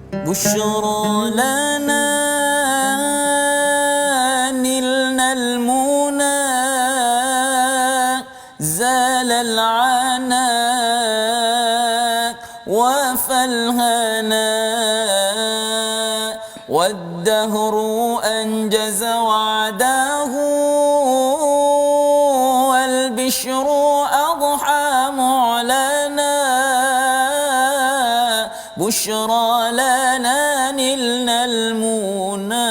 بشرى لنا نلنا المنى زال العنا وفالهنا والدهر أنجز وعده والبشر أضحى معلنا بشرى لنا نلنا المنى.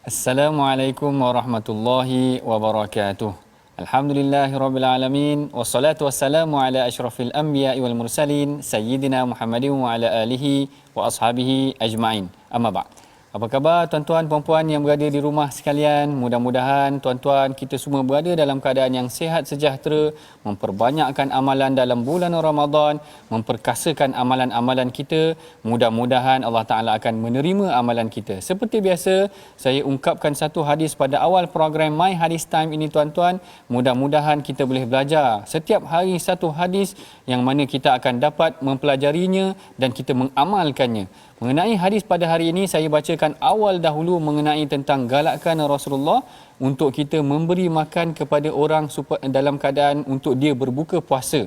Assalamualaikum warahmatullahi wabarakatuh. Alhamdulillahirabbil alamin wassalatu wassalamu ala asyrafil anbiya'i wal mursalin sayyidina Muhammadin wa ala alihi wa ashabihi ajma'in. Amma ba'd. Apa khabar tuan-tuan puan-puan yang berada di rumah sekalian? Mudah-mudahan tuan-tuan kita semua berada dalam keadaan yang sihat sejahtera, memperbanyakkan amalan dalam bulan Ramadan, memperkasakan amalan-amalan kita. Mudah-mudahan Allah Taala akan menerima amalan kita. Seperti biasa, saya ungkapkan satu hadis pada awal program My Hadis Time ini tuan-tuan. Mudah-mudahan kita boleh belajar setiap hari satu hadis yang mana kita akan dapat mempelajarinya dan kita mengamalkannya. Mengenai hadis pada hari ini, saya bacakan awal dahulu mengenai tentang galakkan Rasulullah untuk kita memberi makan kepada orang dalam keadaan untuk dia berbuka puasa.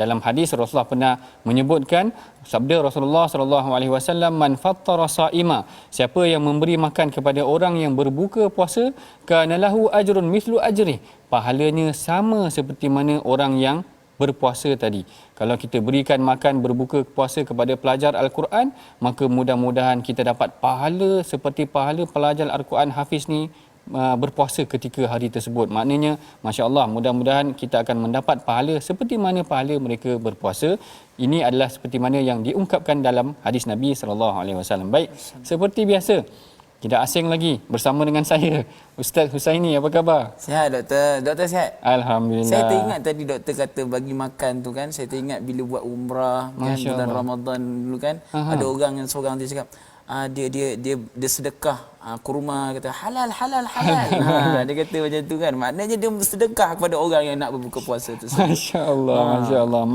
Dalam hadis Rasulullah pernah menyebutkan sabda Rasulullah SAW, man fattara saima, siapa yang memberi makan kepada orang yang berbuka puasa, kana lahu ajrun mithlu ajrih, pahalanya sama seperti mana orang yang berpuasa tadi. Kalau kita berikan makan berbuka puasa kepada pelajar Al-Quran, maka mudah-mudahan kita dapat pahala seperti pahala pelajar Al-Quran hafiz ni berpuasa ketika hari tersebut. Maknanya masya-Allah, mudah-mudahan kita akan mendapat pahala seperti mana pahala mereka berpuasa. Ini adalah seperti mana yang diungkapkan dalam hadis Nabi sallallahu alaihi wasallam. Baik, seperti biasa tidak asing lagi bersama dengan saya Ustaz Husaini. Apa khabar? Sihat doktor. Doktor sihat? Alhamdulillah. Saya teringat tadi doktor kata bagi makan tu kan, saya teringat bila buat umrah kan, bulan Ramadan dulu kan. Ada orang yang seorang dia cakap dia sedekah kurma, kata halal. Dia kata macam tu kan. Maknanya dia sedekah kepada orang yang nak berbuka puasa tu. Masya-Allah.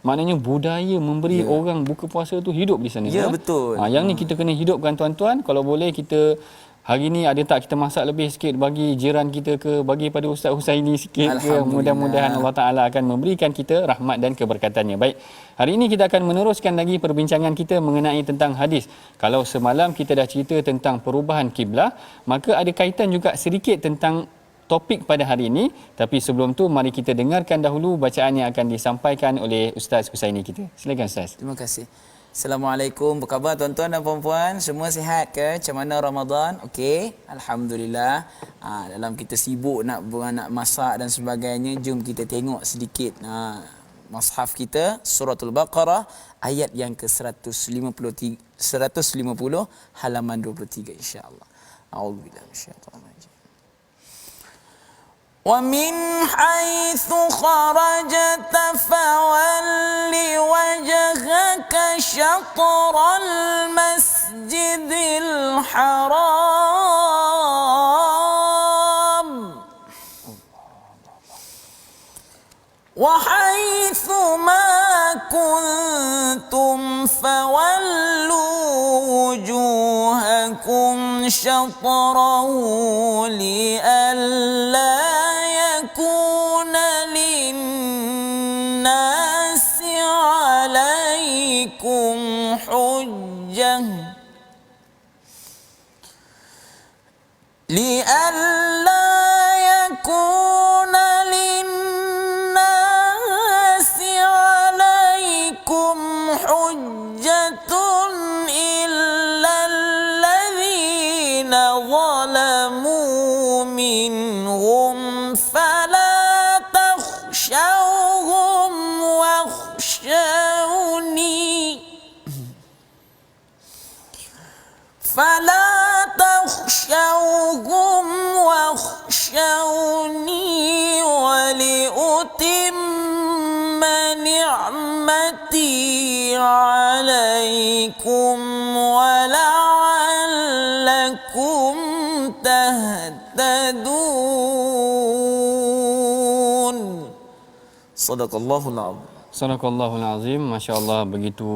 Maknanya budaya memberi orang buka puasa tu hidup di sana. Ya, betul. Yang ni kita kena hidupkan tuan-tuan. Kalau boleh kita hari ni ada tak kita masak lebih sikit bagi jiran kita ke, bagi pada Ustaz Husaini sikit ke. Mudah-mudahan Allah Taala akan memberikan kita rahmat dan keberkatannya. Baik. Hari ini kita akan meneruskan lagi perbincangan kita mengenai tentang hadis. Kalau semalam kita dah cerita tentang perubahan kiblah, maka ada kaitan juga sedikit tentang topik pada hari ini. Tapi sebelum tu mari kita dengarkan dahulu bacaan yang akan disampaikan oleh Ustaz Husaini kita. Silakan Ustaz. Terima kasih. Assalamualaikum. Apa khabar tuan-tuan dan puan-puan? Semua sihat ke? Macam mana Ramadan? Okey. Alhamdulillah. Dalam kita sibuk nak masak dan sebagainya, jom kita tengok sedikit mushaf kita, Suratul Baqarah ayat yang ke-150 halaman 23 insya-Allah. A'udzubillahi minasyaitonir rajim. وَمِنْ حَيْثُ خَرَجْتَ فَوَلِّ وَجْهَكَ شَطْرَ الْمَسْجِدِ الْحَرَامِ وَحَيْثُ مَا كُنْتُمْ فَوَلُّوا وُجُوهَكُمْ شَطْرَهُ لِئَلَّا يَكُونَ لِلنَّاسِ عَلَيْكُمْ حُجَّةٌ لِئَلَّا يَكُونَ لِلنَّاسِ عَلَيْكُمْ حُجَّةٌ إِلَّا الَّذِينَ ظَلَمُوا مِنْهُمْ فَلَا تَخْشَوْهُمْ وَاخْشَوْنِي وَلِأُتِمَّ نِعْمَتِي عَلَيْكُمْ وَلَعَلَّكُمْ تَهْتَدُونَ. Sadaqallahul azim. Sadaqallahul azim. Masya-Allah, begitu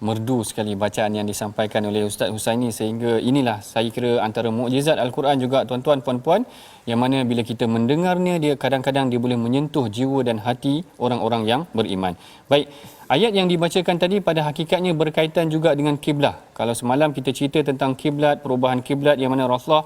merdu sekali bacaan yang disampaikan oleh Ustaz Husaini, sehingga inilah saya kira antara mukjizat Al-Quran juga tuan-tuan puan-puan, yang mana bila kita mendengarnya dia kadang-kadang dia boleh menyentuh jiwa dan hati orang-orang yang beriman. Baik, ayat yang dibacakan tadi pada hakikatnya berkaitan juga dengan kiblat. Kalau semalam kita cerita tentang kiblat, perubahan kiblat yang mana Rasulullah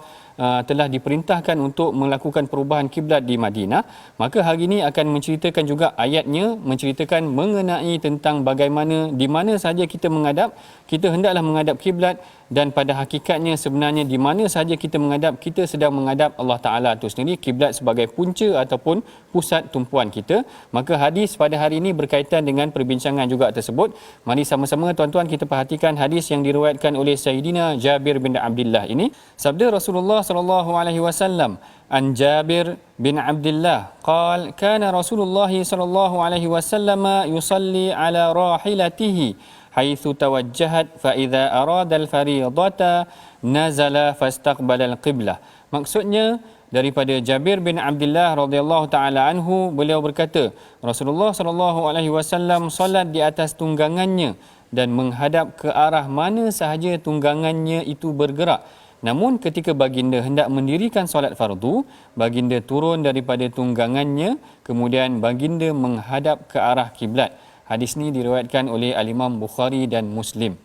telah diperintahkan untuk melakukan perubahan kiblat di Madinah, maka hari ini akan menceritakan juga ayatnya, menceritakan mengenai tentang bagaimana di mana sahaja kita menghadap, kita hendaklah menghadap kiblat, dan pada hakikatnya sebenarnya di mana sahaja kita menghadap, kita sedang menghadap Allah Taala itu sendiri, kiblat sebagai punca ataupun pusat tumpuan kita. Maka hadis pada hari ini berkaitan dengan perbincangan juga tersebut. Mari sama-sama tuan-tuan kita perhatikan hadis yang diriwayatkan oleh Sayyidina Jabir bin Abdullah ini. Sabda Rasulullah sallallahu alaihi wasallam, an Jabir bin Abdullah qal kana Rasulullah sallallahu alaihi wasallam yusalli ala rahilatihi haitsu tawajjahat fa idza arada al-fariidata nazala fastaqbala al-qiblah. Maksudnya daripada Jabir bin Abdullah radhiyallahu taala anhu, beliau berkata Rasulullah sallallahu alaihi wasallam solat di atas tunggangannya dan menghadap ke arah mana sahaja tunggangannya itu bergerak. Namun ketika baginda hendak mendirikan solat fardu, baginda turun daripada tunggangannya, kemudian baginda menghadap ke arah kiblat. Hadis ini diriwayatkan oleh Al-Imam Bukhari dan Muslim.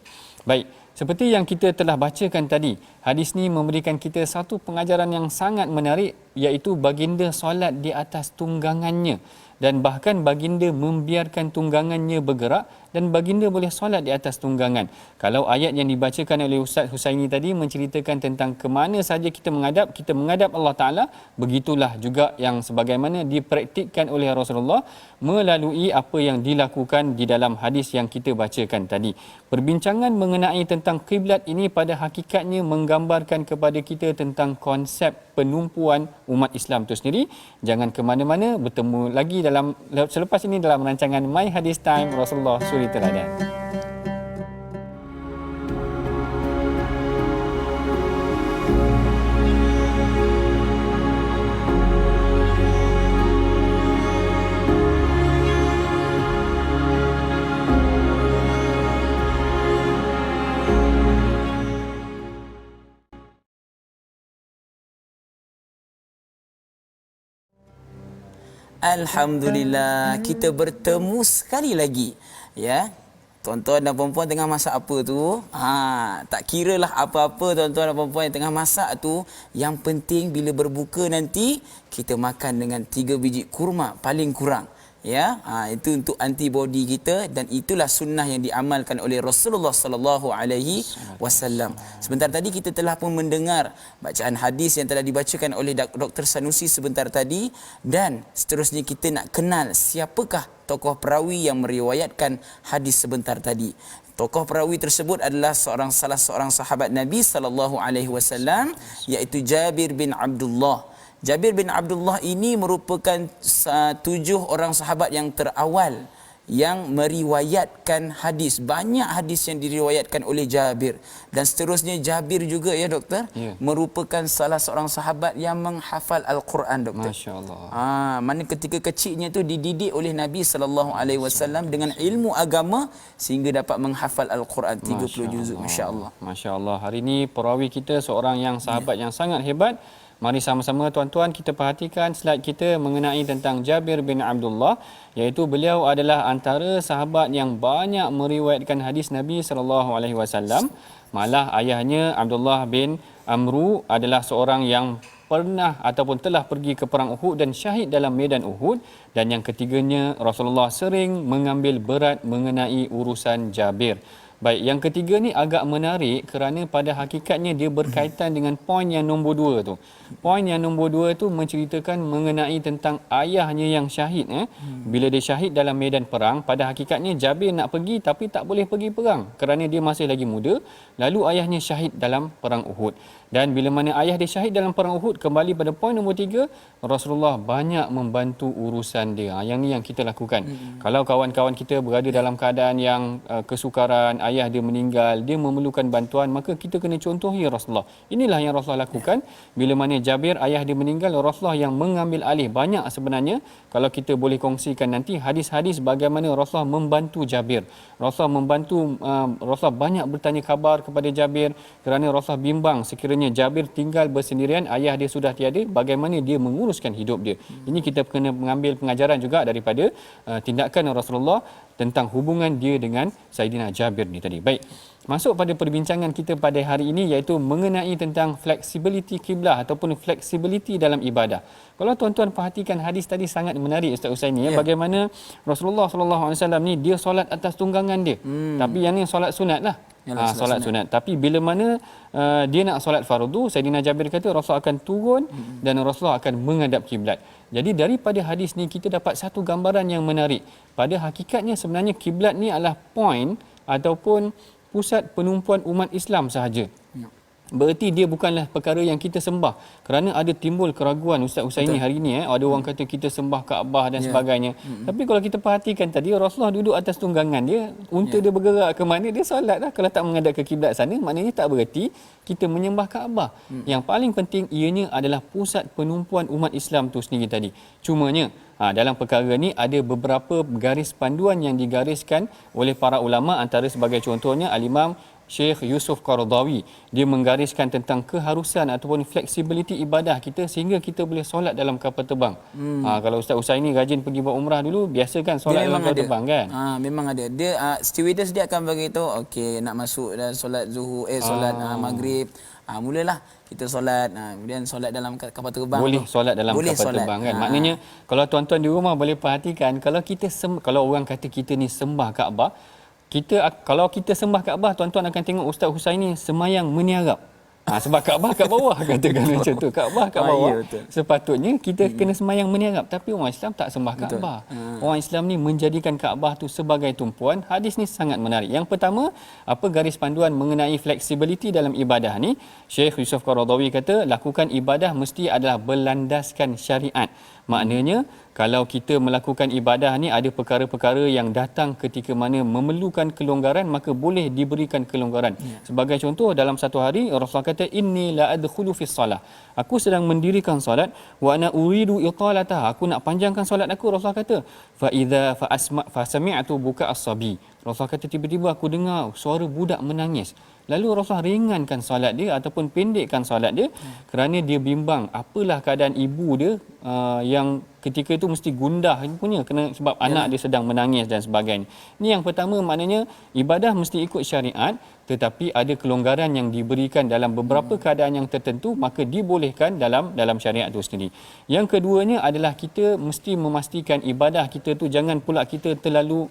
Baik, seperti yang kita telah bacakan tadi, hadis ini memberikan kita satu pengajaran yang sangat menarik, iaitu baginda solat di atas tunggangannya, dan bahkan baginda membiarkan tunggangannya bergerak dan baginda boleh solat di atas tunggangan. Kalau ayat yang dibacakan oleh Ustaz Husaini tadi menceritakan tentang ke mana saja kita menghadap Allah Taala, begitulah juga yang sebagaimana dipraktikkan oleh Rasulullah melalui apa yang dilakukan di dalam hadis yang kita bacakan tadi. Perbincangan mengenai tentang kiblat ini pada hakikatnya menggambarkan kepada kita tentang konsep penumpuan umat Islam itu sendiri. Jangan ke mana-mana, bertemu lagi dalam selepas ini dalam rancangan My Hadis Time Rasulullah Suri Teladan. Alhamdulillah, kita bertemu sekali lagi. Ya. Tuan-tuan dan puan-puan tengah masak apa tu? Tak kiralah apa-apa tuan-tuan dan puan-puan yang tengah masak tu, yang penting bila berbuka nanti kita makan dengan 3 biji kurma paling kurang. Ya, itu untuk antibody kita, dan itulah sunnah yang diamalkan oleh Rasulullah sallallahu alaihi wasallam. Sebentar tadi kita telah pun mendengar bacaan hadis yang telah dibacakan oleh Dr. Sanusi sebentar tadi, dan seterusnya kita nak kenal siapakah tokoh perawi yang meriwayatkan hadis sebentar tadi. Tokoh perawi tersebut adalah salah seorang sahabat Nabi sallallahu alaihi wasallam, iaitu Jabir bin Abdullah. Jabir bin Abdullah ini merupakan 7 orang sahabat yang terawal yang meriwayatkan hadis. Banyak hadis yang diriwayatkan oleh Jabir. Dan seterusnya Jabir juga, ya doktor, merupakan salah seorang sahabat yang menghafal Al-Quran, doktor. Masya-Allah. Mana ketika kecilnya tu dididik oleh Nabi sallallahu alaihi wasallam dengan ilmu agama sehingga dapat menghafal Al-Quran 30 juzuk, masya-Allah. Masya-Allah. Hari ini perawi kita seorang yang sahabat yang sangat hebat. Mari sama-sama tuan-tuan kita perhatikan slide kita mengenai tentang Jabir bin Abdullah, iaitu beliau adalah antara sahabat yang banyak meriwayatkan hadis Nabi sallallahu alaihi wasallam. Malah ayahnya Abdullah bin Amru adalah seorang yang pernah ataupun telah pergi ke perang Uhud dan syahid dalam medan Uhud, dan yang ketiganya Rasulullah sering mengambil berat mengenai urusan Jabir. Baik, yang ketiga ni agak menarik kerana pada hakikatnya dia berkaitan dengan poin yang nombor 2 tu. Poin yang nombor 2 tu menceritakan mengenai tentang ayahnya yang syahid. Bila dia syahid dalam medan perang, pada hakikatnya Jabir nak pergi tapi tak boleh pergi perang kerana dia masih lagi muda. Lalu ayahnya syahid dalam perang Uhud. Dan bila mana ayah dia syahid dalam perang Uhud, kembali pada poin nombor 3, Rasulullah banyak membantu urusan dia. Yang ni yang kita lakukan. Kalau kawan-kawan kita berada dalam keadaan yang kesukaran, ayah dia meninggal, dia memerlukan bantuan, maka kita kena contohi Rasulullah. Inilah yang Rasulullah lakukan. Bila mana Jabir ayah dia meninggal, Rasulullah yang mengambil alih. Banyak sebenarnya kalau kita boleh kongsikan nanti hadis-hadis bagaimana Rasulullah membantu Jabir. Rasulullah membantu, Rasulullah banyak bertanya khabar kepada Jabir kerana Rasulullah bimbang sekiranya Jabir tinggal bersendirian, ayah dia sudah tiada, bagaimana dia menguruskan hidup dia. Ini kita kena mengambil pengajaran juga daripada tindakan Rasulullah tentang hubungan dia dengan Saidina Jabir ni tadi. Baik, masuk pada perbincangan kita pada hari ini, iaitu mengenai tentang flexibility kiblah ataupun flexibility dalam ibadah. Kalau tuan-tuan perhatikan hadis tadi sangat menarik Ustaz Usaini, bagaimana Rasulullah SAW ni dia solat atas tunggangan dia. Tapi yang ni solat sunat lah. Solat sunat. Tapi bila mana dia nak solat fardu, Saidina Jabir kata Rasulullah akan turun dan Rasulullah akan menghadap kiblat. Jadi daripada hadis ni kita dapat satu gambaran yang menarik. Pada hakikatnya sebenarnya kiblat ni adalah point ataupun pusat penumpuan umat Islam sahaja. Berarti dia bukanlah perkara yang kita sembah. Kerana ada timbul keraguan Ustaz Usaini hari ni, ada orang kata kita sembah Kaabah dan sebagainya. Tapi kalau kita perhatikan tadi, Rasulullah duduk atas tunggangan dia, unta dia bergerak ke mana, dia solat lah. Kalau tak menghadap ke kiblat sana, maknanya tak bererti kita menyembah Kaabah. Yang paling penting ianya adalah pusat penumpuan umat Islam tu sendiri tadi. Cumanya dalam perkara ni ada beberapa garis panduan yang digariskan oleh para ulama, antara sebagai contohnya Al-Imam Syekh Yusuf Qaradawi. Dia menggariskan tentang keharusan ataupun fleksibiliti ibadah kita sehingga kita boleh solat dalam kapal terbang. Kalau Ustaz Usaini rajin pergi buat umrah dulu, biasa kan solat dalam kapal terbang kan? Memang ada. Dia stewardess dia akan beritahu, okey nak masuk dah solat zuhur, solat maghrib. Mulalah kita solat, kemudian solat dalam kapal terbang. Boleh solat dalam kapal terbang kan? Maknanya kalau tuan-tuan di rumah boleh perhatikan, kalau kita kalau orang kata kita ni sembah Kaabah, kalau kita sembah Kaabah, tuan-tuan akan tengok Ustaz Husaini semayang meniarap. Sebab Kaabah kat bawah, katakan macam tu. Kaabah kat bawah. Sepatutnya kita kena semayang meniarap, tapi orang Islam tak sembah Kaabah. Orang Islam ni menjadikan Kaabah tu sebagai tumpuan. Hadis ni sangat menarik. Yang pertama, apa garis panduan mengenai fleksibiliti dalam ibadah ni? Syekh Yusuf Qaradawi kata, lakukan ibadah mesti adalah berlandaskan syariat. Maknanya kalau kita melakukan ibadah ni ada perkara-perkara yang datang ketika mana memerlukan kelonggaran, maka boleh diberikan kelonggaran. Sebagai contoh, dalam satu hari Rasulullah kata, inni la adkhulu fis salah. Aku sedang mendirikan solat, wa ana uridu italataha. Aku nak panjangkan solat aku. Rasulullah kata, fa idza fa sami'tu buka as-sabi. Rasulullah kata tiba-tiba aku dengar suara budak menangis. Lalu Rasulullah ringankan solat dia ataupun pendekkan solat dia kerana dia bimbang apalah keadaan ibu dia yang ketika itu mesti gundah punya sebab anak dia sedang menangis dan sebagainya. Ini yang pertama, maknanya ibadah mesti ikut syariat, tetapi ada kelonggaran yang diberikan dalam beberapa keadaan yang tertentu, maka dibolehkan dalam syariat itu sendiri. Yang keduanya adalah kita mesti memastikan ibadah kita tu jangan pula kita terlalu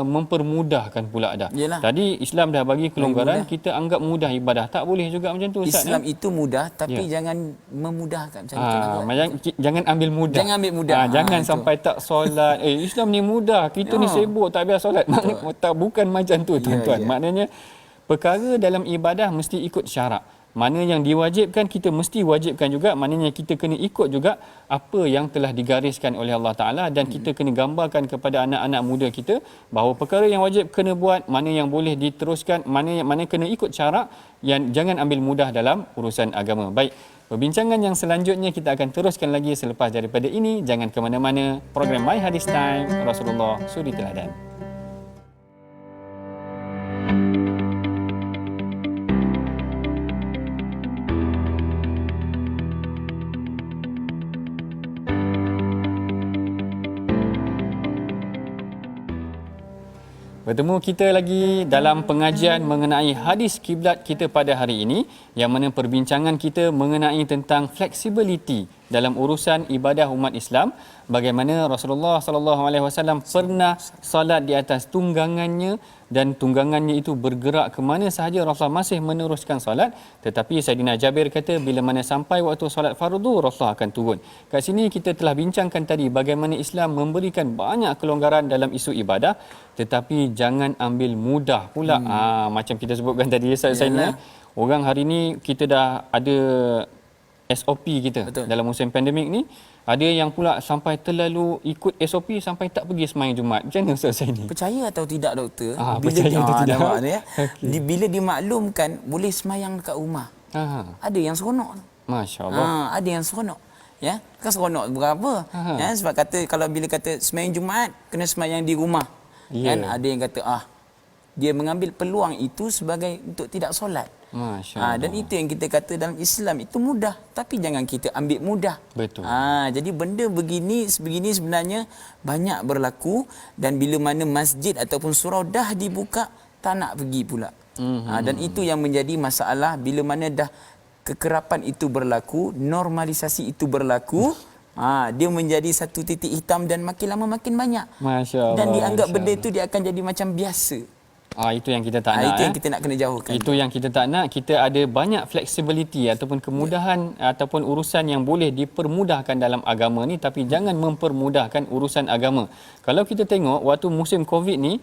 mempermudahkan pula dah. Yelah. Tadi Islam dah bagi kelonggaran, kita anggap mudah ibadah. Tak boleh juga macam tu Ustaz. Islam itu mudah, tapi jangan memudahkan macam itu. Jangan ambil mudah. Jangan ambil mudah. Jangan sampai tak solat. Islam ni mudah, kita ni sibuk tak biasa solat. Maknanya bukan macam tu tuan-tuan. Maknanya perkara dalam ibadah mesti ikut syarak. Mana yang diwajibkan kita mesti wajibkan juga, maknanya kita kena ikut juga apa yang telah digariskan oleh Allah Ta'ala, dan kita kena gambarkan kepada anak-anak muda kita bahawa perkara yang wajib kena buat, mana yang boleh diteruskan, mana kena ikut syarak, yang jangan ambil mudah dalam urusan agama. Baik, perbincangan yang selanjutnya kita akan teruskan lagi selepas daripada ini. Jangan ke mana-mana. Program My Hadis Time, Rasulullah Suri Teladan. Bertemu kita lagi dalam pengajian mengenai hadis kiblat kita pada hari ini, yang mana perbincangan kita mengenai tentang fleksibiliti dalam urusan ibadah umat Islam, bagaimana Rasulullah sallallahu alaihi wasallam pernah salat di atas tunggangannya dan tunggangannya itu bergerak ke mana sahaja Rasulullah masih meneruskan solat. Tetapi Saidina Jabir kata bila mana sampai waktu solat fardu Rasulullah akan turun. Kat sini kita telah bincangkan tadi bagaimana Islam memberikan banyak kelonggaran dalam isu ibadah, tetapi jangan ambil mudah pula. Macam kita sebutkan tadi Ustaz Husaini, orang hari ni kita dah ada SOP kita. Betul. Dalam musim pandemik ni ada yang pula sampai terlalu ikut SOP sampai tak pergi sembahyang Jumaat. Macam mana Ustaz ini? Percaya atau tidak doktor? Percaya atau tidak? Ya. Okay. Bila dimaklumkan boleh sembahyang dekat rumah. Ada yang seronok. Masya-Allah. Ada yang seronok. Ya, kan seronok berapa? Ya, sebab kata kalau bila kata sembahyang Jumaat kena sembahyang di rumah. Kan ada yang kata dia mengambil peluang itu sebagai untuk tidak solat. Dan itu yang kita kata dalam Islam itu mudah, tapi jangan kita ambil mudah. Betul. Jadi benda begini sebenarnya banyak berlaku, dan bila mana masjid ataupun surau dah dibuka tak nak pergi pula. Dan itu yang menjadi masalah bila mana dah kekerapan itu berlaku, normalisasi itu berlaku. Dia menjadi satu titik hitam dan makin lama makin banyak. Masya-Allah. Dan dianggap benda itu dia akan jadi macam biasa. Itu yang kita tak nak. Itu yang kita nak kena jauhkan. Itu yang kita tak nak. Kita ada banyak flexibility ataupun kemudahan ataupun urusan yang boleh dipermudahkan dalam agama ni, tapi jangan mempermudahkan urusan agama. Kalau kita tengok waktu musim Covid ni,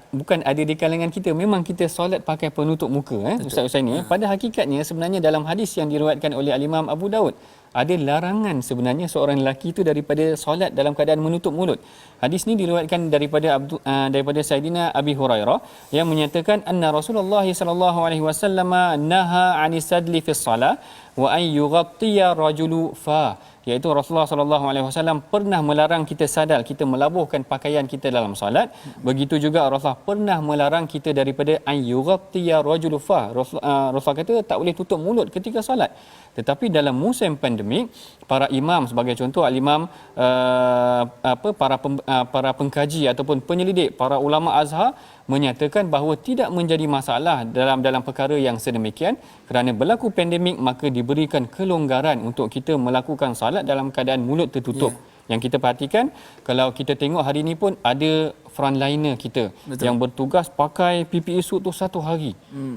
bukan ada di kalangan kita, memang kita solat pakai penutup muka Ustaz Husaini. Pada hakikatnya sebenarnya dalam hadis yang diriwayatkan oleh Al-Imam Abu Daud, ada larangan sebenarnya seorang lelaki itu daripada solat dalam keadaan menutup mulut. Hadis ni diriwayatkan daripada Saidina Abi Hurairah yang menyatakan anna Rasulullah sallallahu alaihi wasallam naha 'anis sadli fi shalah wa an yughatiya rajulu fa, iaitu Rasulullah sallallahu alaihi wasallam pernah melarang kita sadal, kita melabuhkan pakaian kita dalam solat. Begitu juga Rasulullah pernah melarang kita daripada an yughatiya rajulu fa. Rasulullah kata tak boleh tutup mulut ketika solat. Tetapi dalam musim pandemik, para imam sebagai contoh al-imam para pengkaji ataupun penyelidik, para ulama Azhar menyatakan bahawa tidak menjadi masalah dalam perkara yang sedemikian, kerana berlaku pandemik maka diberikan kelonggaran untuk kita melakukan salat dalam keadaan mulut tertutup. Yang kita perhatikan, kalau kita tengok hari ini pun ada frontliner kita. Betul. Yang bertugas pakai PPE suit tu satu hari.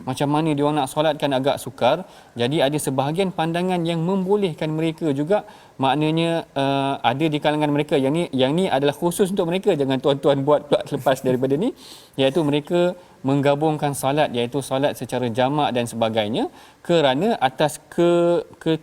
Macam mana dia orang nak solatkan agak sukar. Jadi ada sebahagian pandangan yang membolehkan mereka juga, maknanya ada di kalangan mereka yang ni adalah khusus untuk mereka, jangan tuan-tuan buat pula lepas daripada ni, iaitu mereka menggabungkan salat, iaitu salat secara jamak dan sebagainya, kerana atas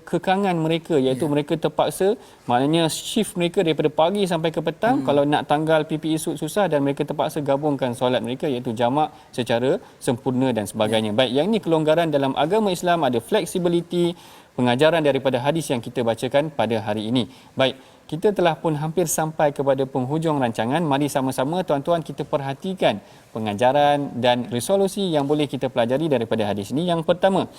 kekangan mereka, iaitu mereka terpaksa, maknanya shift mereka daripada pagi sampai ke petang, kalau nak tanggal PPE suit susah, dan mereka terpaksa gabungkan solat mereka iaitu jamak secara sempurna dan sebagainya. Baik, yang ini kelonggaran dalam agama Islam, ada flexibility, pengajaran daripada hadis yang kita bacakan pada hari ini. Baik, kita telah pun hampir sampai kepada penghujung rancangan. Mari sama-sama tuan-tuan kita perhatikan pengajaran dan resolusi yang boleh kita pelajari daripada hadis ini. Yang pertama,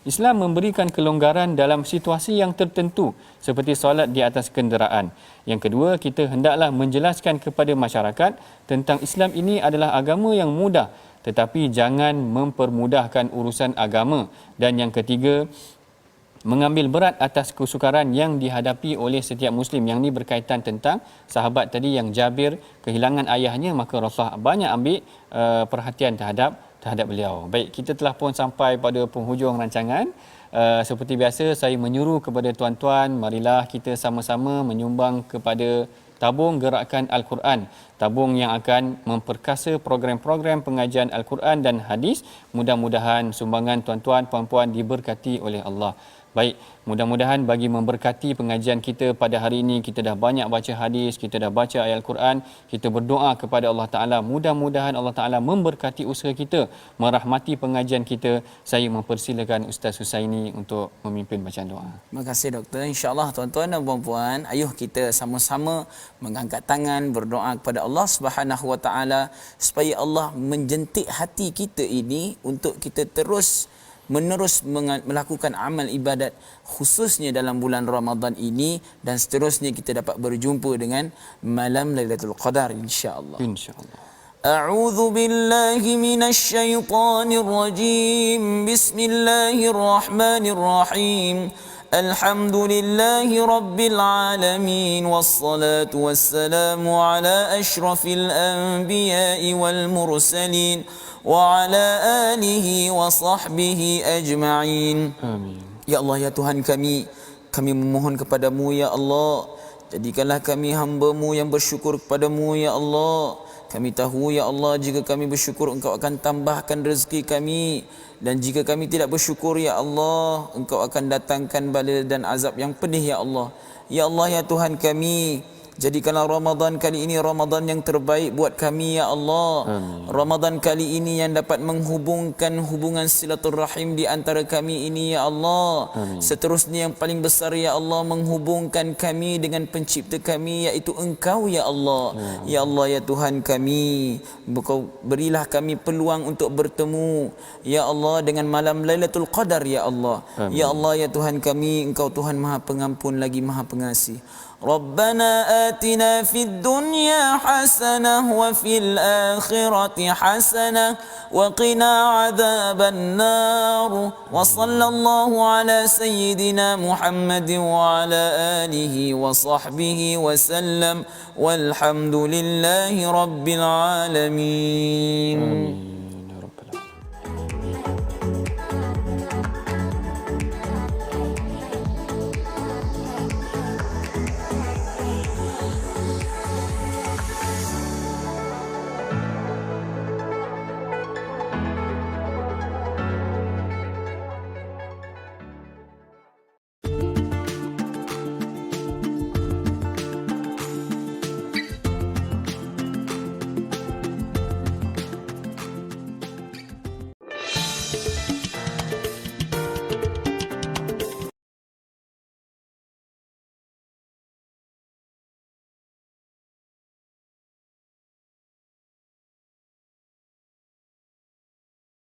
Islam memberikan kelonggaran dalam situasi yang tertentu seperti solat di atas kenderaan. Yang kedua, kita hendaklah menjelaskan kepada masyarakat tentang Islam ini adalah agama yang mudah, tetapi jangan mempermudahkan urusan agama. Dan yang ketiga, mengambil berat atas kesukaran yang dihadapi oleh setiap Muslim. Yang ini berkaitan tentang sahabat tadi yang Jabir kehilangan ayahnya, maka Rasulullah banyak ambil perhatian terhadap beliau. Baik, kita telah pun sampai pada penghujung rancangan. Seperti biasa, saya menyuruh kepada tuan-tuan, marilah kita sama-sama menyumbang kepada tabung gerakan Al-Quran, tabung yang akan memperkasa program-program pengajian Al-Quran dan hadis. Mudah-mudahan sumbangan tuan-tuan, puan-puan diberkati oleh Allah. Baik, mudah-mudahan bagi memberkati pengajian kita pada hari ini, kita dah banyak baca hadis, kita dah baca ayat Al-Quran, kita berdoa kepada Allah Ta'ala, mudah-mudahan Allah Ta'ala memberkati usaha kita, merahmati pengajian kita. Saya mempersilakan Ustaz Husaini untuk memimpin bacaan doa. Terima kasih doktor. InsyaAllah tuan-tuan dan puan-puan, ayuh kita sama-sama mengangkat tangan, berdoa kepada Allah Subhanahu Wa Ta'ala supaya Allah menjentik hati kita ini untuk kita menerus melakukan amal ibadat, khususnya dalam bulan Ramadan ini, dan seterusnya kita dapat berjumpa dengan malam Lailatul Qadar insya-Allah. Insya-Allah. A'udzu billahi minasy syaithanir rajim. Bismillahirrahmanirrahim. الحمد لله رب العالمين والصلاة والسلام على أشرف الأنبياء والمرسلين وعلى آله وصحبه أجمعين. Amin. Ya Allah, ya Tuhan kami memohon kepadamu ya Allah, jadikanlah kami hamba-Mu yang bersyukur kepadamu ya Allah. Kami tahu ya Allah, jika kami bersyukur Engkau akan tambahkan rezeki kami, dan jika kami tidak bersyukur ya Allah, Engkau akan datangkan bala dan azab yang pedih ya Allah. Ya Allah, ya Tuhan kami, jadikanlah Ramadan kali ini Ramadan yang terbaik buat kami ya Allah. Amin. Ramadan kali ini yang dapat menghubungkan hubungan silaturrahim di antara kami ini ya Allah. Amin. Seterusnya yang paling besar ya Allah, menghubungkan kami dengan pencipta kami, iaitu Engkau ya Allah. Ya Allah, ya Tuhan kami, berilah kami peluang untuk bertemu ya Allah dengan malam Lailatul Qadar ya Allah. Amin. Ya Allah, ya Tuhan kami, Engkau Tuhan Maha Pengampun lagi Maha Pengasih. ربنا آتنا في الدنيا حسنة وفي الآخرة حسنة وقنا عذاب النار وصلى الله على سيدنا محمد وعلى آله وصحبه وسلم والحمد لله رب العالمين. Amin.